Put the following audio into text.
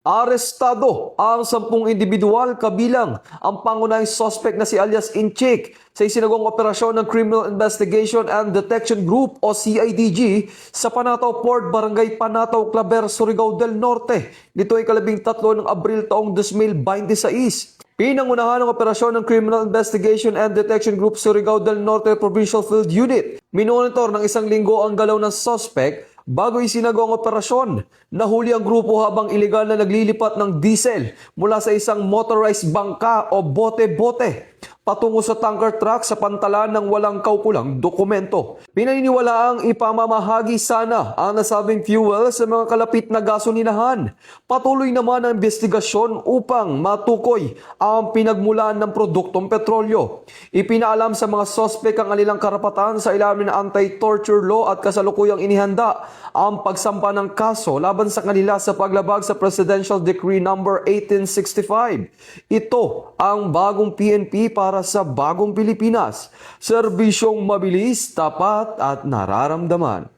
Arestado ang 10 individual kabilang ang pangunahing suspect na si alias Inchik sa isinagawang operasyon ng Criminal Investigation and Detection Group o CIDG sa Panataw Port, Barangay Panataw, Claver, Surigao del Norte. Nito ay 13 ng Abril taong 2026. Pinangunahan ng operasyon ng Criminal Investigation and Detection Group Surigao del Norte Provincial Field Unit. Minonitor ng 1 linggo ang galaw ng suspect bago isinagawa ang operasyon. Nahuli ang grupo habang ilegal na naglilipat ng diesel mula sa isang motorized bangka o bote-bote patungo sa tanker truck sa pantalan ng walang kaukulang dokumento. Pinaniniwalaang ipamamahagi sana ang nasabing fuel sa mga kalapit na gasolinahan. Patuloy naman ang investigasyon upang matukoy ang pinagmulan ng produktong petrolyo. Ipinaalam sa mga sospek ang kanilang karapatan sa ilalim ng anti-torture law at kasalukuyang inihanda ang pagsampa ng kaso laban sa kanila sa paglabag sa Presidential Decree No. 1865. Ito ang bagong PNP para sa bagong Pilipinas. Serbisyong mabilis, tapat at nararamdaman.